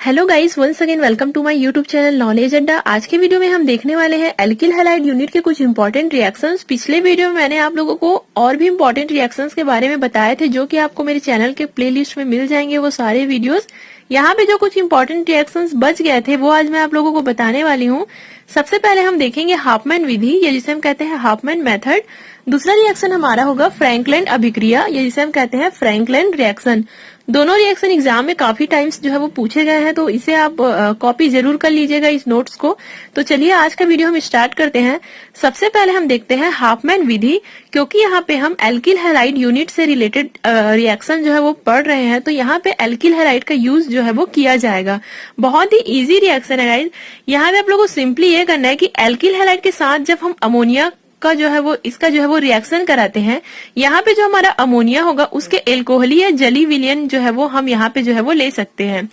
Hello guys, once again welcome to my YouTube channel Knowledge Adda. आज के video में हम देखने वाले हैं एल्किल हैलाइड यूनिट के कुछ इंपॉर्टेंट रिएक्शंस। पिछले वीडियो में मैंने आप लोगों को और भी इंपॉर्टेंट रिएक्शंस के बारे में बताए थे, जो कि आपको मेरे चैनल के प्लेलिस्ट में मिल जाएंगे वो सारे वीडियोस। यहाँ पे जो कुछ इंपॉर्टेंट रिएक्शंस बच गए थे वो आज मैं आप लोगों को बताने वाली हूँ। सबसे पहले हम देखेंगे हाफमैन विधि, या जिसे हम कहते हैं हाफमैन मेथड। दूसरा रिएक्शन हमारा होगा फ्रैंकलैंड अभिक्रिया, या जिसे हम कहते हैं फ्रैंकलैंड रिएक्शन। दोनों रिएक्शन एग्जाम में काफी टाइम्स जो है वो पूछे गए हैं, तो इसे आप कॉपी जरूर कर लीजिएगा इस नोट्स को। तो चलिए आज का वीडियो हम स्टार्ट करते हैं। सबसे पहले हम देखते हैं हाफमैन विधि, क्योंकि यहाँ पे हम एल्किल हैलाइड यूनिट से रिलेटेड रिएक्शन जो है वो पढ़ रहे हैं, तो यहाँ पे एल्किल हैलाइड का यूज जो है वो किया जाएगा। बहुत ही इजी रिएक्शन है गाइस। यहाँ पे आप लोगों को सिंपली ये करना है कि एल्किल हैलाइड के साथ जब हम अमोनिया का जो है वो इसका जो है वो रिएक्शन कराते हैं, यहाँ पे जो हमारा अमोनिया होगा उसके एल्कोहली या जली विलयन जो है वो हम यहाँ पे जो है वो ले सकते हैं।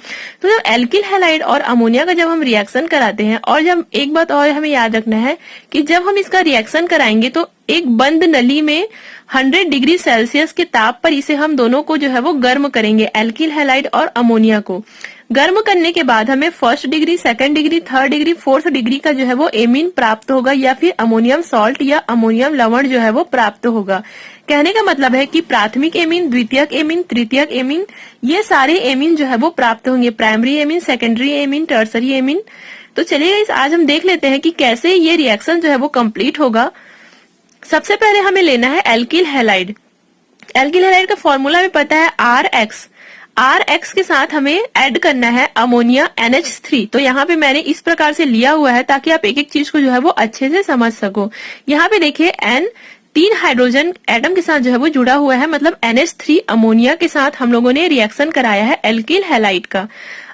तो जब एल्किल हैलाइड और अमोनिया का जब हम रिएक्शन कराते हैं, और जब एक बात और हमें याद रखना है कि जब हम इसका रिएक्शन कराएंगे तो एक बंद नली में 100 डिग्री सेल्सियस के ताप पर इसे हम दोनों को जो है वो गर्म करेंगे, एल्किल हैलाइड और अमोनिया को। गर्म करने के बाद हमें 1st degree, 2nd degree, 3rd degree, 4th degree का जो है वो एमीन प्राप्त होगा, या फिर अमोनियम सॉल्ट या अमोनियम लवण जो है वो प्राप्त होगा। कहने का मतलब है कि प्राथमिक एमीन, द्वितीयक एमीन, तृतीयक एमीन, ये सारे एमीन जो है वो प्राप्त होंगे। Primary amine, secondary amine, tertiary amine. तो चलिए आज हम देख लेते हैं कि कैसे ये रिएक्शन जो है वो कंप्लीट होगा। सबसे पहले हमें लेना है एल्किल हैलाइड। एल्किल हैलाइड का फॉर्मूला हमें पता है RX के साथ हमें ऐड करना है अमोनिया NH3। तो यहाँ पे मैंने इस प्रकार से लिया हुआ है ताकि आप एक एक चीज को जो है वो अच्छे से समझ सको। यहाँ पे देखिए N 3 हाइड्रोजन एटम के साथ जो है वो जुड़ा हुआ है, मतलब NH3 अमोनिया के साथ हम लोगों ने रिएक्शन कराया है एल्किल हैलाइड का।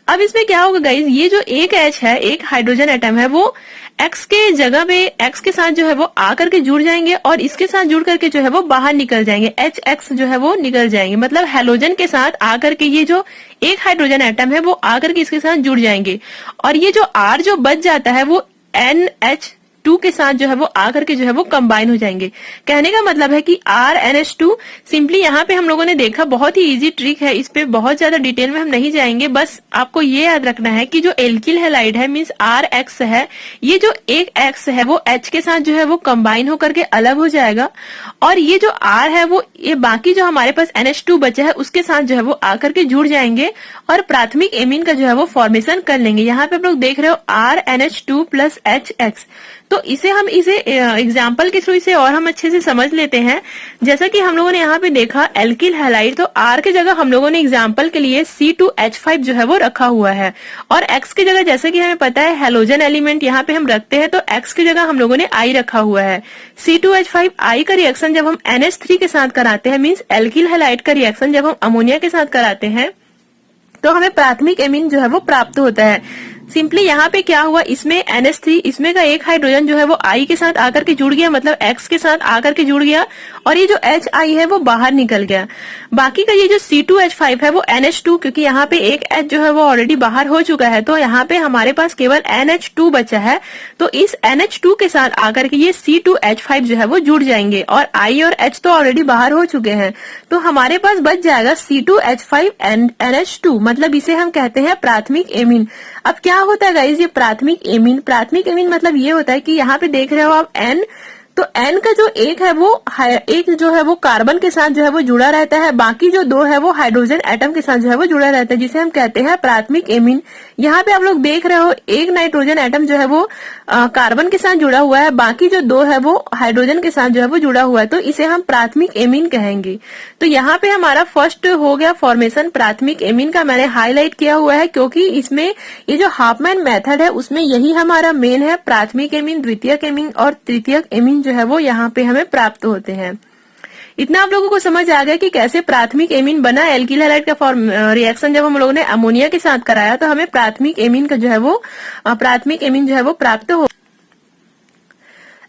अब इसमें क्या होगा गाइज, ये जो एक H है, एक हाइड्रोजन एटम है, वो X के जगह पे X के साथ जो है वो आकर के जुड़ जाएंगे, और इसके साथ जुड़ करके जो है वो बाहर निकल जाएंगे, HX जो है वो निकल जाएंगे। मतलब हैलोजन के साथ आकर के ये जो एक हाइड्रोजन एटम है वो आकर के इसके साथ जुड़ जाएंगे, और ये जो R जो बच जाता है वो NH2 के साथ जो है वो आकर के जो है वो कंबाइन हो जाएंगे। कहने का मतलब है कि RNH2 सिंपली यहाँ पे हम लोगों ने देखा, बहुत ही इजी ट्रिक है, इस पे बहुत ज्यादा डिटेल में हम नहीं जाएंगे। बस आपको ये याद रखना है कि जो एल्किल हैलाइड है मींस RX है, ये जो एक X है वो H के साथ जो है वो कंबाइन होकर के अलग हो जाएगा, और ये जो R है वो ये बाकी जो हमारे पास NH2 बचा है उसके साथ जो है वो आकर के जुड़ जाएंगे और प्राथमिक एमीन का जो है वो फॉर्मेशन कर लेंगे। यहाँ पे आप लोग देख रहे हो RNH2 प्लस HX। तो इसे हम एग्जाम्पल के थ्रू इसे और हम अच्छे से समझ लेते हैं। जैसा कि हम लोगों ने यहाँ पे देखा एल्किल हैलाइड, तो R के जगह हम लोगों ने एग्जाम्पल के लिए C2H5 जो है वो रखा हुआ है, और X की जगह जैसे कि हमें पता है हैलोजन एलिमेंट यहाँ पे हम रखते हैं, तो X की जगह हम लोगों ने I रखा हुआ है। C2H5 I का रिएक्शन जब हम NH3 के साथ कराते हैं, मीन्स एल्किल हैलाइड का रिएक्शन जब हम अमोनिया के साथ कराते हैं, तो हमें प्राथमिक एमीन जो है वो प्राप्त होता है। सिंपली यहाँ पे क्या हुआ, इसमें NH3, इसमें का एक हाइड्रोजन जो है वो I के साथ आकर के जुड़ गया, मतलब X के साथ आकर के जुड़ गया, और ये जो HI है वो बाहर निकल गया। बाकी का ये जो C2H5 है वो NH2, क्योंकि यहाँ पे एक H जो है वो ऑलरेडी बाहर हो चुका है, तो यहाँ पे हमारे पास केवल NH2 बचा है। तो इस NH2 के साथ आकर के ये C2H5 जो है वो जुड़ जाएंगे, और I और H तो ऑलरेडी बाहर हो चुके हैं, तो हमारे पास बच जाएगा C2H5 NH2, मतलब इसे हम कहते हैं प्राथमिक एमीन। अब क्या होता है गाइज, ये प्राथमिक एमीन मतलब ये होता है कि यहाँ पे देख रहे हो आप N, तो N का जो एक है वो एक जो है वो कार्बन के साथ जो है वो जुड़ा रहता है, बाकी जो दो है वो हाइड्रोजन एटम के साथ जो है वो जुड़ा रहता है, जिसे हम कहते हैं प्राथमिक एमीन। यहाँ पे आप लोग देख रहे हो एक नाइट्रोजन एटम जो है वो कार्बन के साथ जुड़ा हुआ है, बाकी जो दो है वो हाइड्रोजन के साथ जो है वो जुड़ा हुआ है, तो इसे हम प्राथमिक एमीन कहेंगे। तो यहाँ पे हमारा फर्स्ट हो गया फॉर्मेशन प्राथमिक एमीन का, मैंने हाईलाइट किया हुआ है क्योंकि इसमें ये जो हाफमैन मेथड है उसमें यही हमारा मेन है, प्राथमिक एमीन, द्वितीयक एमीन और तृतीयक एमीन जो है वो यहाँ पे हमें प्राप्त होते हैं। इतना आप लोगों को समझ आ गया कि कैसे प्राथमिक एमीन बना। एल्किल हैलाइड का रिएक्शन जब हम लोगों ने अमोनिया के साथ कराया तो हमें प्राथमिक एमीन का जो है वो प्राप्त हो।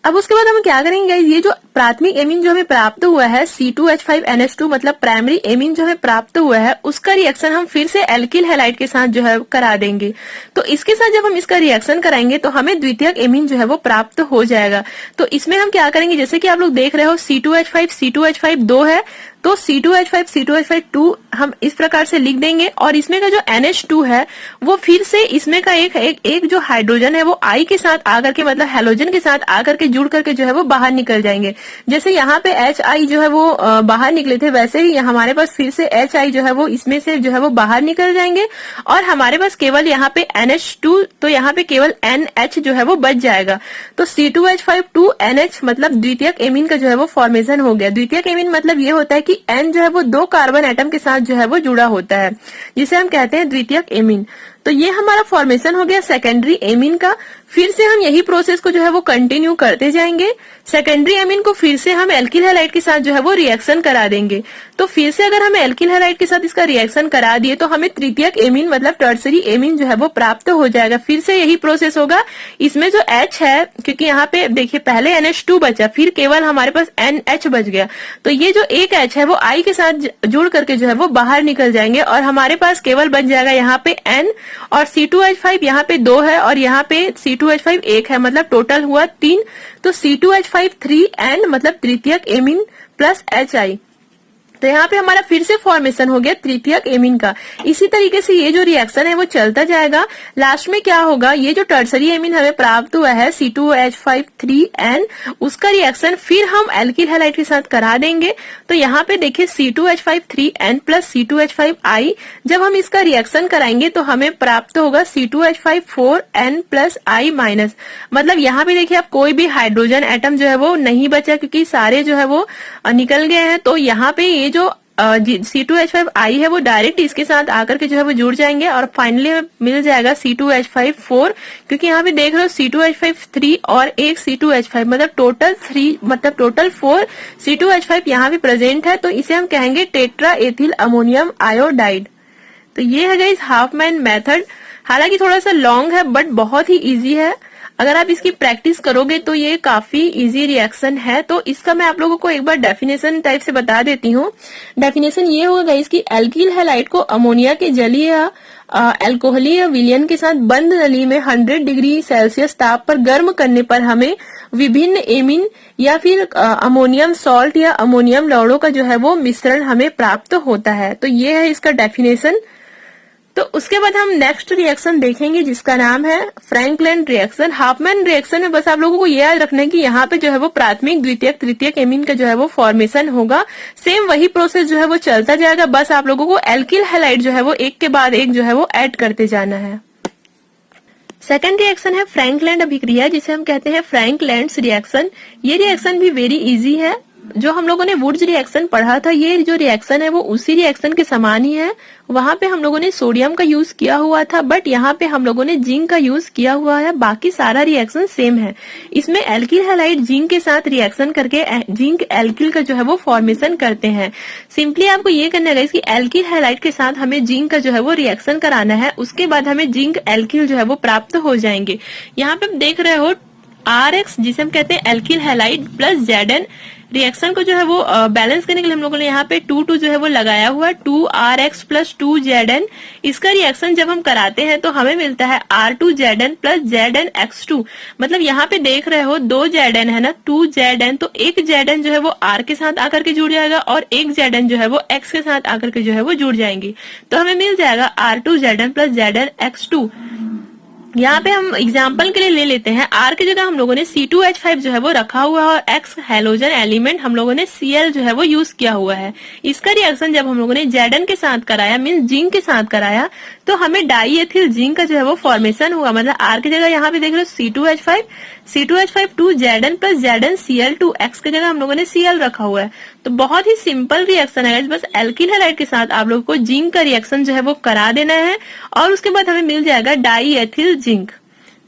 अब उसके बाद हम क्या करेंगे, ये जो प्राथमिक एमीन जो हमें प्राप्त हुआ है C2H5NH2, मतलब प्राइमरी एमीन जो हमें प्राप्त हुआ है, उसका रिएक्शन हम फिर से एल्किल हैलाइड के साथ जो है करा देंगे। तो इसके साथ जब हम इसका रिएक्शन कराएंगे तो हमें द्वितीयक एमीन जो है वो प्राप्त हो जाएगा। तो इसमें हम क्या करेंगे, जैसे कि आप लोग देख रहे हो C2H5 2 है, तो C2H5 हम इस प्रकार से लिख देंगे और इसमें का जो NH2 है वो फिर से इसमें का एक जो हाइड्रोजन है वो I के साथ आकर के मतलब हैलोजन के साथ आकर के जुड़ करके जो है वो बाहर निकल जाएंगे। जैसे यहाँ पे HI जो है वो बाहर निकले थे, वैसे ही हमारे पास फिर से HI जो है वो इसमें से जो है वो बाहर निकल जाएंगे और हमारे पास केवल यहाँ पे NH2, तो यहाँ पे केवल NH जो है वो बच जाएगा। तो C2H5 मतलब द्वितीयक एमीन का जो है वो फॉर्मेशन हो गया। द्वितीयक एमीन मतलब ये होता है कि N जो है वो 2 कार्बन एटम के साथ जो है वो जुड़ा होता है, जिसे हम कहते हैं द्वितीयक एमीन। तो ये हमारा फॉर्मेशन हो गया सेकेंडरी एमीन का। फिर से हम यही प्रोसेस को जो है वो कंटिन्यू करते जाएंगे। सेकेंडरी एमीन को फिर से हम एल्किल हैलाइड के साथ जो है वो रिएक्शन करा देंगे। तो फिर से अगर हमें एल्किल हैलाइड के साथ इसका रिएक्शन करा दिए तो हमें तृतीयक एमीन मतलब टर्सरी एमीन जो है वो प्राप्त हो जाएगा। फिर से यही प्रोसेस होगा। इसमें जो H है, क्योंकि यहाँ पे देखिए पहले NH2 बचा, फिर केवल हमारे पास NH बच गया, तो ये जो एक H है वो I के साथ जुड़ करके जो है वो बाहर निकल जाएंगे और हमारे पास केवल बच जाएगा यहाँ पे N और C2H5 यहाँ पे 2 है और यहाँ पे C2H5 1 है, मतलब टोटल हुआ 3। तो C2H5 3N मतलब तृतीयक एमीन प्लस HI। तो यहाँ पे हमारा फिर से फॉर्मेशन हो गया तृतीयक एमीन का। इसी तरीके से ये जो रिएक्शन है वो चलता जाएगा। लास्ट में क्या होगा, ये जो टर्सरी एमीन हमें प्राप्त हुआ है C2H5 3N, उसका रिएक्शन फिर हम एल्किल हैलाइड के साथ करा देंगे। तो यहाँ पे देखिए C2H5 3N प्लस C2H5I, जब हम इसका रिएक्शन कराएंगे तो हमें प्राप्त होगा C2H5 4N plus I minus. मतलब यहाँ पे देखिए आप कोई भी हाइड्रोजन एटम जो है वो नहीं बचा, क्योंकि सारे जो है वो निकल गए हैं। तो यहाँ पे ये जो C2H5I है वो डायरेक्ट इसके साथ आकर के जो है वो जुड़ जाएंगे और फाइनली मिल जाएगा C2H5 4, क्योंकि यहाँ पे देख रहे हो C2H5 3 और एक C2H5 मतलब टोटल 3 मतलब टोटल 4 C2H5 यहाँ पे प्रेजेंट है। तो इसे हम कहेंगे टेट्रा एथिल अमोनियम आयोडाइड। तो ये है गाइस हाफमैन मेथड। हालांकि थोड़ा सा लॉन्ग है बट बहुत ही इजी है। अगर आप इसकी प्रैक्टिस करोगे तो ये काफी इजी रिएक्शन है। तो इसका मैं आप लोगों को एक बार डेफिनेशन टाइप से बता देती हूँ। डेफिनेशन ये होगा इसकी, एल्किल हैलाइड को अमोनिया के जलीय अल्कोहलीय विलयन के साथ बंद नली में 100 डिग्री सेल्सियस ताप पर गर्म करने पर हमें विभिन्न एमीन या फिर अमोनियम सॉल्ट या अमोनियम लवणों का जो है वो मिश्रण हमें प्राप्त होता है। तो ये है इसका डेफिनेशन। तो उसके बाद हम नेक्स्ट रिएक्शन देखेंगे जिसका नाम है फ्रैंकलैंड रिएक्शन। हाफमैन रिएक्शन में बस आप लोगों को ये याद रखना है कि यहाँ पे जो है वो प्राथमिक द्वितीयक तृतीयक एमीन का जो है वो फॉर्मेशन होगा। सेम वही प्रोसेस जो है वो चलता जाएगा, बस आप लोगों को एल्किल हैलाइड जो है वो एक के बाद एक जो है वो ऐड करते जाना है। सेकेंड रिएक्शन है फ्रैंकलैंड अभिक्रिया, जिसे हम कहते हैं फ्रैंकलैंड्स रिएक्शन। ये रिएक्शन भी वेरी इजी है। जो हम लोगों ने वुड्स रिएक्शन पढ़ा था, ये जो रिएक्शन है वो उसी रिएक्शन के समान ही है। वहां पे हम लोगों ने सोडियम का यूज किया हुआ था, बट यहाँ पे हम लोगों ने जिंक का यूज किया हुआ है। बाकी सारा रिएक्शन सेम है। इसमें एल्किल हैलाइड जिंक के साथ रिएक्शन करके जिंक एल्किल का जो है वो फॉर्मेशन करते हैं। सिंपली आपको ये करना है कि एल्किल हैलाइड के साथ हमें जिंक का जो है वो रिएक्शन कराना है, उसके बाद हमें जिंक एल्किल जो है वो प्राप्त हो जाएंगे। यहाँ पे देख रहे हो RX, जिसे हम कहते हैं alkyl halide plus Zn। Reaction को जो है वो बैलेंस करने के लिए हम लोगों ने यहाँ पे 2 जो है वो लगाया हुआ है, 2RX प्लस 2Zn। इसका रिएक्शन जब हम कराते हैं तो हमें मिलता है R2Zn प्लस ZnX2। मतलब यहाँ पे देख रहे हो 2 Zn है ना, 2 Zn, तो एक Zn जो है वो R के साथ आकर के जुड़ जाएगा और एक Zn जो है वो X के साथ आकर के जो है वो जुड़ जाएंगी। तो हमें मिल जाएगा R2Zn प्लस ZnX2। यहाँ पे हम एग्जाम्पल के लिए ले लेते हैं, R की जगह हम लोगों ने C2H5 जो है वो रखा हुआ है और X हैलोजन एलिमेंट हम लोगों ने Cl जो है वो यूज किया हुआ है। इसका रिएक्शन जब हम लोगों ने Zn के साथ कराया, मीन जिंक के साथ कराया, तो हमें डाई एथिल जिंक का जो है वो फॉर्मेशन हुआ। मतलब R की जगह यहाँ पे देख रहे हो C2H5 2 Zn plus ZnCl2, X की जगह हम लोगों ने Cl रखा हुआ है। तो बहुत ही सिंपल रिएक्शन है, बस एल्किल हैलाइड के साथ आप लोगों को जिंक का रिएक्शन जो है वो करा देना है और उसके बाद हमें मिल जाएगा डाई एथिल जिंक।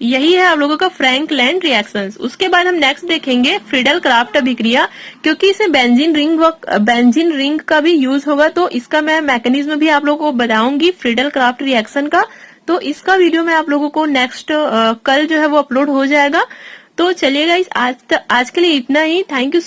यही है आप लोगों का फ्रैंकलैंड रिएक्शंस। उसके बाद हम नेक्स्ट देखेंगे फ्रीडल क्राफ्ट अभिक्रिया, क्योंकि इसमें बेंजीन रिंग का भी यूज होगा, तो इसका मैं मैकेनिज्म भी आप लोगों को बताऊंगी फ्रीडल क्राफ्ट रिएक्शन का। तो इसका वीडियो मैं आप लोगों को नेक्स्ट कल जो है वो अपलोड हो जाएगा। तो चलिएगा आज के लिए इतना ही। Thank you.